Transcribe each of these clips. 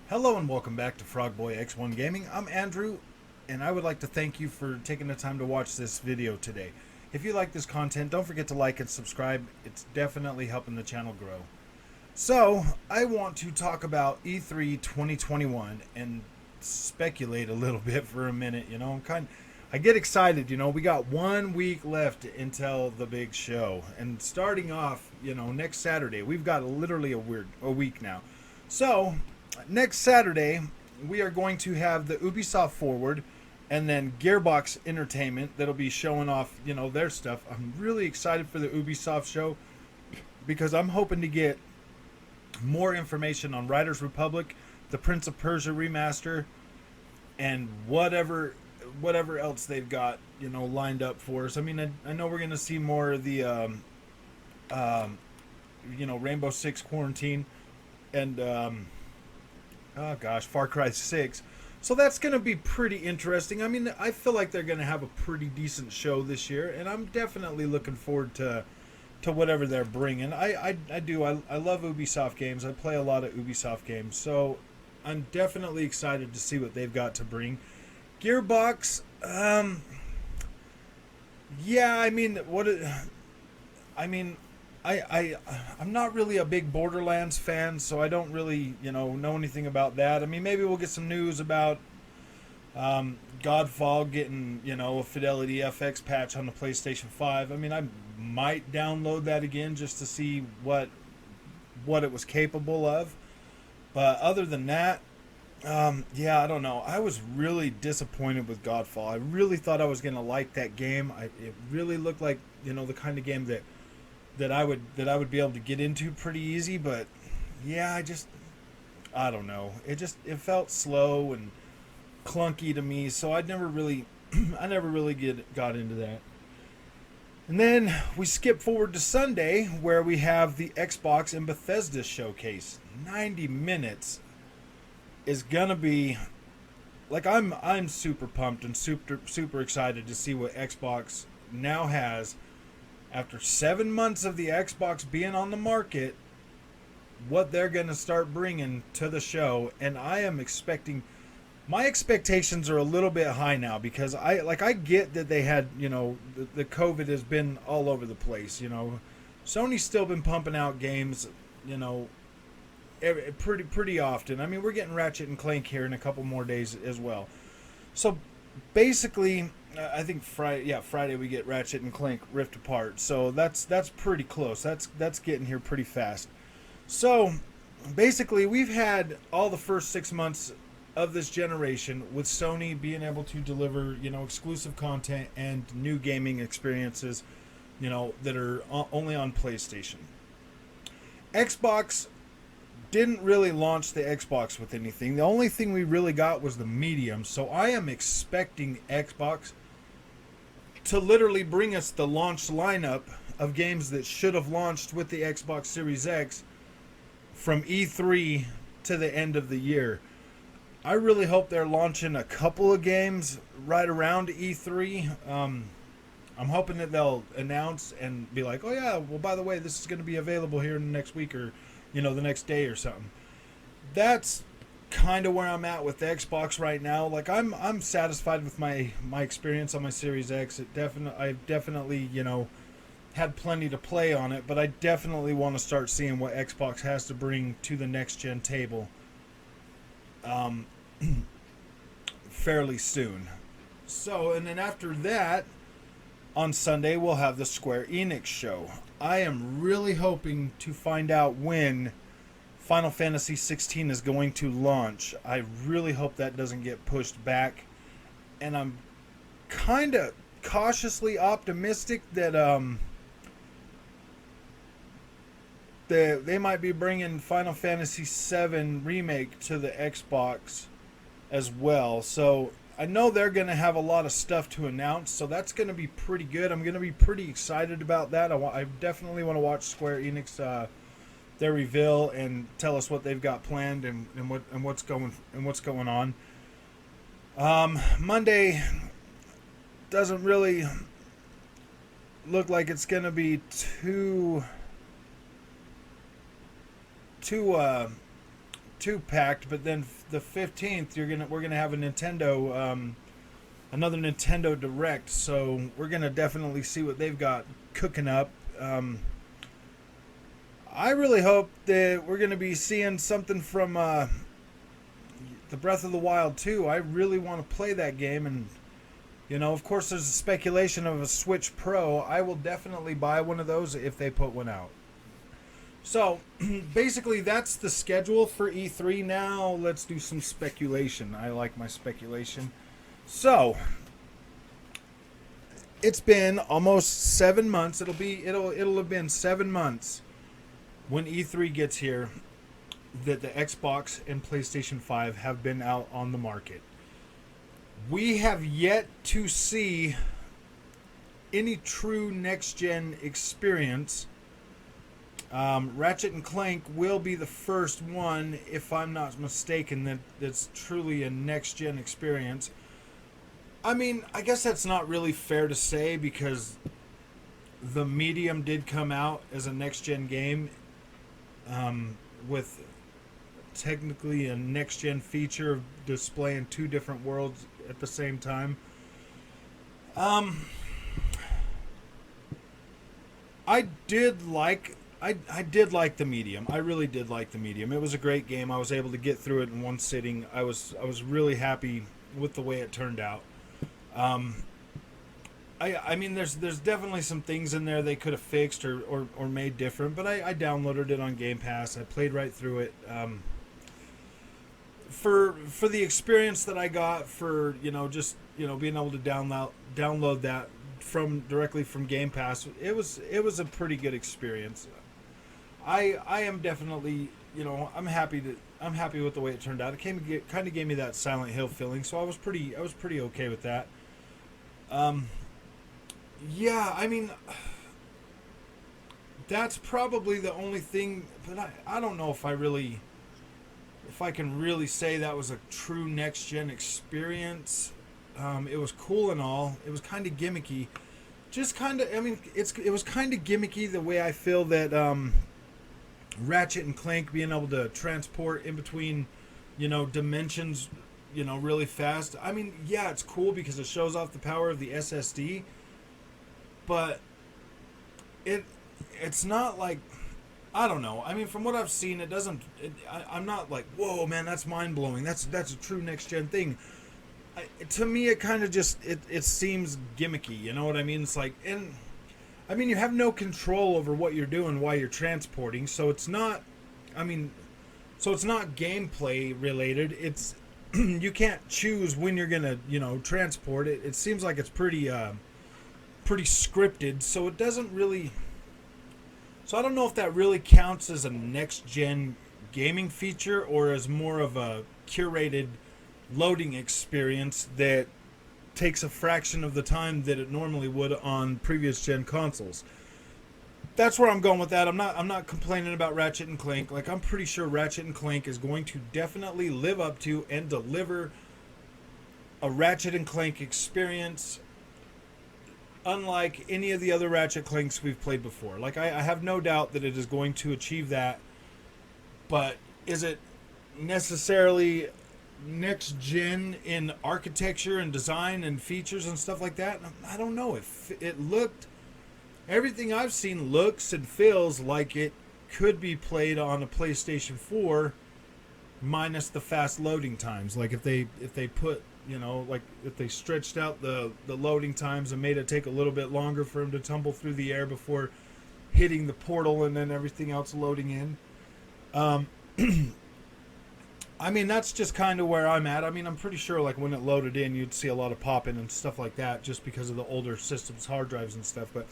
Hello and welcome back to Frogboy X1 Gaming. I'm Andrew, and I would like to thank you for taking the time to watch this video today. If you like this content, don't forget to like and subscribe. It's definitely helping the channel grow. So, I want to talk about E3 2021 and speculate a little bit for a minute. I get excited. We got 1 week left until the big show, and starting off, next Saturday, we've got literally a week now. So, next Saturday, we are going to have the Ubisoft Forward and then Gearbox Entertainment that'll be showing off, their stuff. I'm really excited for the Ubisoft show because I'm hoping to get more information on Riders Republic, the Prince of Persia remaster, and whatever else they've got, lined up for us. I mean, I know we're going to see more of the, Rainbow Six Quarantine and, Far Cry 6. So that's going to be pretty interesting. I mean, I feel like they're going to have a pretty decent show this year, and I'm definitely looking forward to whatever they're bringing. I love Ubisoft games. I play a lot of Ubisoft games, so I'm definitely excited to see what they've got to bring. Gearbox, yeah, I'm not really a big Borderlands fan, so I don't really, know anything about that. I mean, maybe we'll get some news about Godfall getting, a Fidelity FX patch on the PlayStation 5. I mean, I might download that again just to see what it was capable of. But other than that, I don't know. I was really disappointed with Godfall. I really thought I was going to like that game. It really looked like, the kind of game that I would be able to get into pretty easy, but yeah, I don't know. It felt slow and clunky to me, so I never really got into that. And then we skip forward to Sunday where we have the Xbox and Bethesda showcase. 90 minutes is gonna be like I'm super pumped and super excited to see what Xbox now has. After 7 months of the Xbox being on the market, what they're going to start bringing to the show, and I am expecting, my expectations are a little bit high now because I get that they had, the COVID has been all over the place, Sony's still been pumping out games, pretty often. I mean, we're getting Ratchet and Clank here in a couple more days as well. So basically, I think Friday we get Ratchet and Clank Rift Apart. So that's pretty close. That's getting here pretty fast. So basically, we've had all the first 6 months of this generation with Sony being able to deliver, exclusive content and new gaming experiences, that are only on PlayStation. Xbox didn't really launch the Xbox with anything. The only thing we really got was the medium. So I am expecting Xbox to literally bring us the launch lineup of games that should have launched with the Xbox Series X from E3 to the end of the year. I really hope they're launching a couple of games right around E3. I'm hoping that they'll announce and be like, oh yeah, well, by the way, this is going to be available here in the next week or, the next day or something. That's kind of where I'm at with the Xbox right now. Like I'm satisfied with my experience on my Series X. I've definitely, had plenty to play on it, but I definitely want to start seeing what Xbox has to bring to the next gen table fairly soon. So, and then after that, on Sunday, we'll have the Square Enix show. I am really hoping to find out when Final Fantasy 16 is going to launch. I really hope that doesn't get pushed back. And I'm kind of cautiously optimistic that they might be bringing Final Fantasy 7 Remake to the Xbox as well. So I know they're going to have a lot of stuff to announce, so that's going to be pretty good. I'm going to be pretty excited about that. I definitely want to watch Square Enix their reveal and tell us what they've got planned and what's going on. Monday doesn't really look like it's going to be too too packed, but then the 15th we're gonna have a Nintendo another Nintendo Direct, so we're gonna definitely see what they've got cooking up. I really hope that we're gonna be seeing something from the Breath of the Wild 2. I really want to play that game, and of course, there's a speculation of a Switch Pro. I will definitely buy one of those if they put one out. So, basically, that's the schedule for E3. Now, let's do some speculation. I like my speculation. So, it's been almost 7 months. It'll have been 7 months when E3 gets here that the Xbox and PlayStation 5 have been out on the market. We have yet to see any true next-gen experience. Ratchet and Clank will be the first one, if I'm not mistaken, that's truly a next-gen experience. I mean, I guess that's not really fair to say because the Medium did come out as a next-gen game with technically a next-gen feature of displaying two different worlds at the same time. I did like the Medium. I really did like the Medium. It was a great game. I was able to get through it in one sitting. I was really happy with the way it turned out. I mean, there's definitely some things in there they could have fixed or made different, but I downloaded it on Game Pass. I played right through it. For the experience that I got for just being able to download that directly from Game Pass, it was a pretty good experience. I am definitely I'm happy with the way it turned out. It kind of gave me that Silent Hill feeling, so I was pretty okay with that. Yeah, I mean, that's probably the only thing, but I don't know if I can really say that was a true next-gen experience. It was cool and all. It was kind of gimmicky. Just kind of, I mean, it was kind of gimmicky the way I feel that Ratchet and Clank being able to transport in between, dimensions, really fast. I mean, yeah, it's cool because it shows off the power of the SSD, but it's not like, I don't know. I mean, from what I've seen, it doesn't. I'm not like, whoa, man, that's mind blowing. That's a true next gen thing. To me, it kind of just it seems gimmicky. You know what I mean? It's like, and I mean, you have no control over what you're doing while you're transporting. So it's not. I mean, so it's not gameplay related. It's you can't choose when you're gonna transport it. It seems like it's pretty scripted. So it doesn't really. So I don't know if that really counts as a next-gen gaming feature or as more of a curated loading experience that takes a fraction of the time that it normally would on previous-gen consoles. That's where I'm going with that. I'm not complaining about Ratchet and Clank. Like, I'm pretty sure Ratchet and Clank is going to definitely live up to and deliver a Ratchet and Clank experience unlike any of the other Ratchet Clanks we've played before. Like, I have no doubt that it is going to achieve that. But is it necessarily next gen in architecture and design and features and stuff like that? I don't know. If it looked, everything I've seen looks and feels like it could be played on a PlayStation 4 minus the fast loading times. Like if they put, like if they stretched out the loading times and made it take a little bit longer for him to tumble through the air before hitting the portal and then everything else loading in. I mean, that's just kind of where I'm at. I mean, I'm pretty sure like when it loaded in, you'd see a lot of popping and stuff like that just because of the older systems, hard drives and stuff. But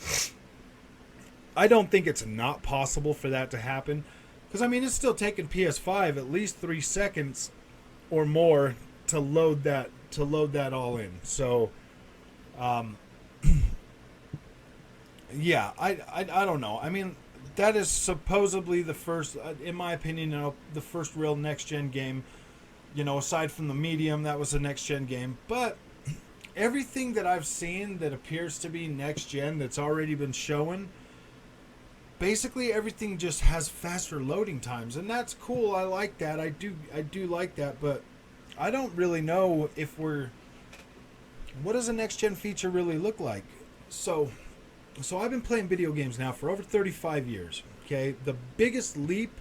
I don't think it's not possible for that to happen. Because, I mean, it's still taking PS5 at least 3 seconds or more to load that all in. So, yeah, I don't know. I mean, that is supposedly the first, in my opinion, the first real next-gen game. Aside from the Medium, that was a next-gen game. But everything that I've seen that appears to be next-gen that's already been shown, basically everything just has faster loading times, and that's cool. I like that. I do like that, but I don't really know if we're what does a next gen feature really look like. So I've been playing video games now for over 35 years. Okay, the biggest leap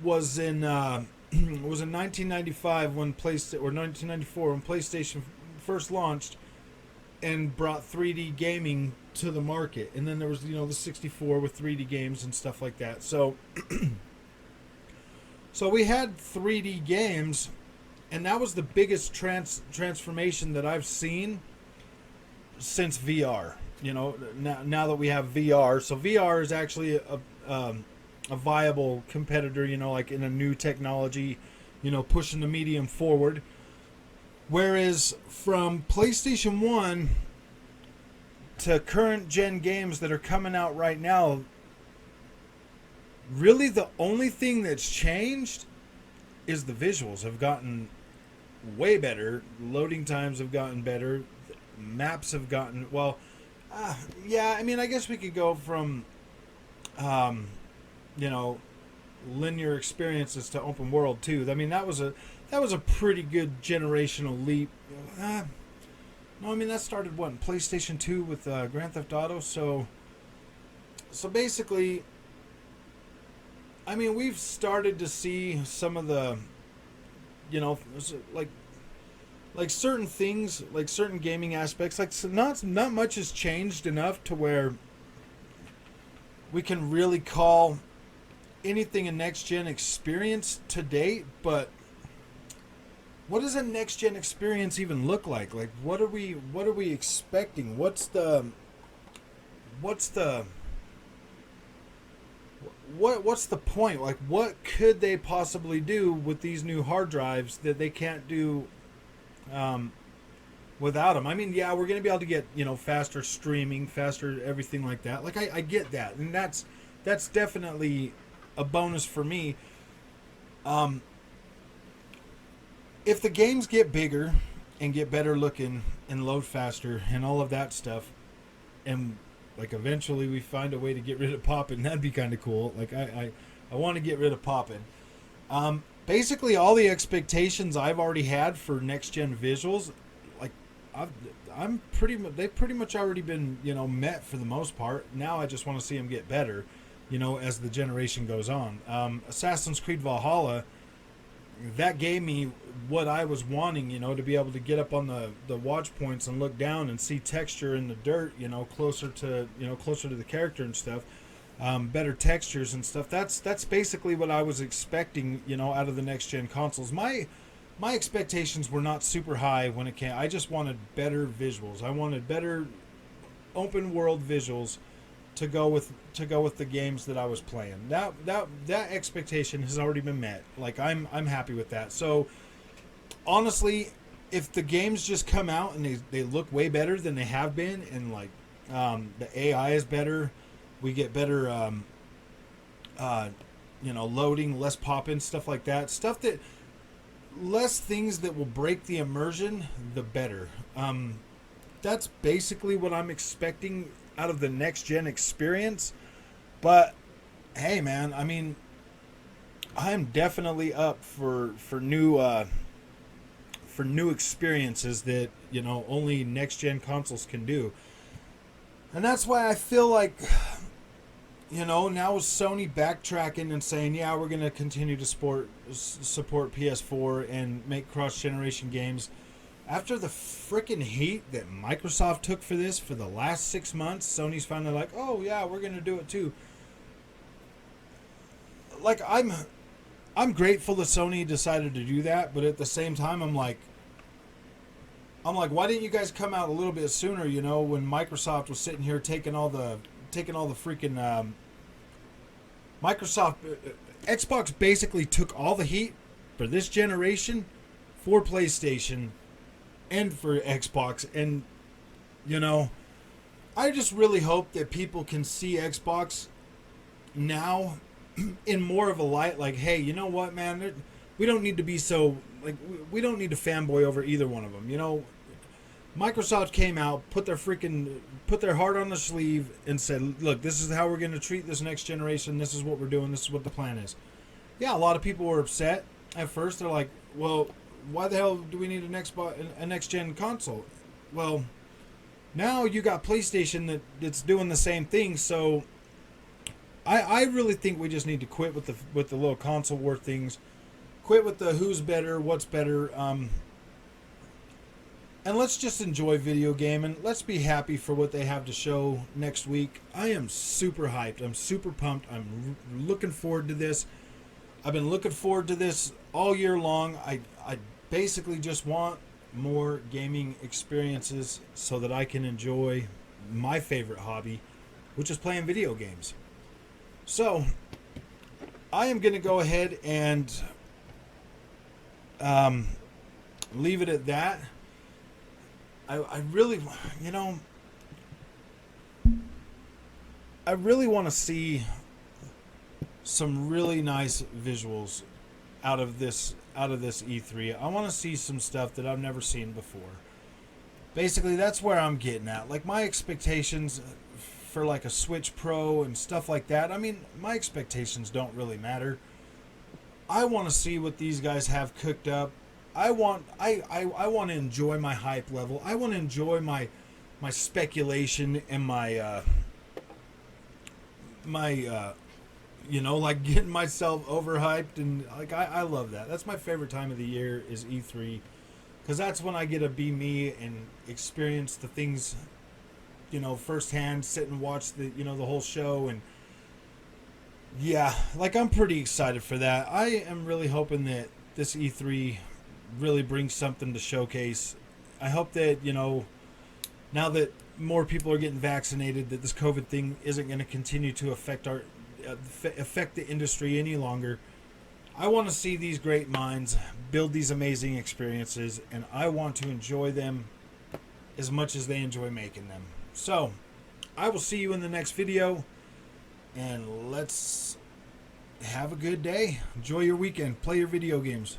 was in was in 1995 when 1994 when PlayStation first launched and brought 3D gaming to the market. And then there was, the 64 with 3D games and stuff like that. So we had 3D games, and that was the biggest transformation that I've seen since VR. Now that we have VR, so VR is actually a viable competitor. Like in a new technology, pushing the medium forward. Whereas from PlayStation 1 to current gen games that are coming out right now, really the only thing that's changed is the visuals have gotten way better. Loading times have gotten better. Maps have gotten, yeah, I mean, I guess we could go from, linear experiences to open world too. I mean, that was a pretty good generational leap. No, I mean that started PlayStation 2 with Grand Theft Auto. So basically, I mean, we've started to see some of the, like certain things, like certain gaming aspects. Like not much has changed enough to where we can really call anything a next gen experience to date. But what does a next gen experience even look like? Like what are we expecting? What's the point? Like what could they possibly do with these new hard drives that they can't do without them? I mean, yeah, we're going to be able to get, faster streaming, faster everything like that. Like I get that. And that's definitely a bonus for me. If the games get bigger and get better looking and load faster and all of that stuff, and like eventually we find a way to get rid of popping, that'd be kind of cool. Like I want to get rid of popping. Basically all the expectations I've already had for next gen visuals, like they've pretty much already been, met for the most part. Now I just want to see them get better, as the generation goes on. Assassin's Creed Valhalla, that gave me what I was wanting, to be able to get up on the watch points and look down and see texture in the dirt, closer to the character and stuff. Better textures and stuff. That's basically what I was expecting, out of the next gen consoles. My expectations were not super high when it came. I just wanted better visuals. I wanted better open world visuals to go with the games that I was playing. That expectation has already been met. Like I'm happy with that. So honestly, if the games just come out and they look way better than they have been, and like the AI is better, we get better loading, less pop-in, stuff like that, stuff that less things that will break the immersion, the better. That's basically what I'm expecting out of the next gen experience. But hey man, I mean, I'm definitely up for new experiences that only next gen consoles can do. And that's why I feel like now with Sony backtracking and saying, yeah, we're going to continue to support PS4 and make cross-generation games. After the freaking heat that Microsoft took for this for the last 6 months, Sony's finally like, oh yeah, we're going to do it too. Like, I'm grateful that Sony decided to do that, but at the same time, I'm like, why didn't you guys come out a little bit sooner, when Microsoft was sitting here taking all the freaking Microsoft Xbox basically took all the heat for this generation for PlayStation and for Xbox. And I just really hope that people can see Xbox now in more of a light, like, hey, you know what, man, we don't need to be so, like, we don't need to fanboy over either one of them. Microsoft came out, put their heart on the sleeve, and said, "Look, this is how we're going to treat this next generation. This is what we're doing. This is what the plan is." Yeah, a lot of people were upset at first. They're like, "Well, why the hell do we need a next gen console?" Well, now you got PlayStation that's doing the same thing. So I really think we just need to quit with the little console war things. Quit with the who's better, what's better. And let's just enjoy video gaming. Let's be happy for what they have to show next week. I am super hyped. I'm super pumped. I'm looking forward to this. I've been looking forward to this all year long. I basically just want more gaming experiences so that I can enjoy my favorite hobby, which is playing video games. So I am going to go ahead and leave it at that. I really, I really want to see some really nice visuals out of this E3. I want to see some stuff that I've never seen before. Basically, that's where I'm getting at. Like, my expectations for like a Switch Pro and stuff like that. I mean, my expectations don't really matter. I want to see what these guys have cooked up. I want to enjoy my hype level. I want to enjoy my speculation and my like getting myself overhyped, and like I love that. That's my favorite time of the year is E3, because that's when I get to be me and experience the things, firsthand, sit and watch the whole show. And yeah, like, I'm pretty excited for that. I am really hoping that this E3 really brings something to showcase. I hope that, now that more people are getting vaccinated, that this COVID thing isn't going to continue to affect the industry any longer. I want to see these great minds build these amazing experiences, and I want to enjoy them as much as they enjoy making them. So, I will see you in the next video, and let's have a good day. Enjoy your weekend. Play your video games.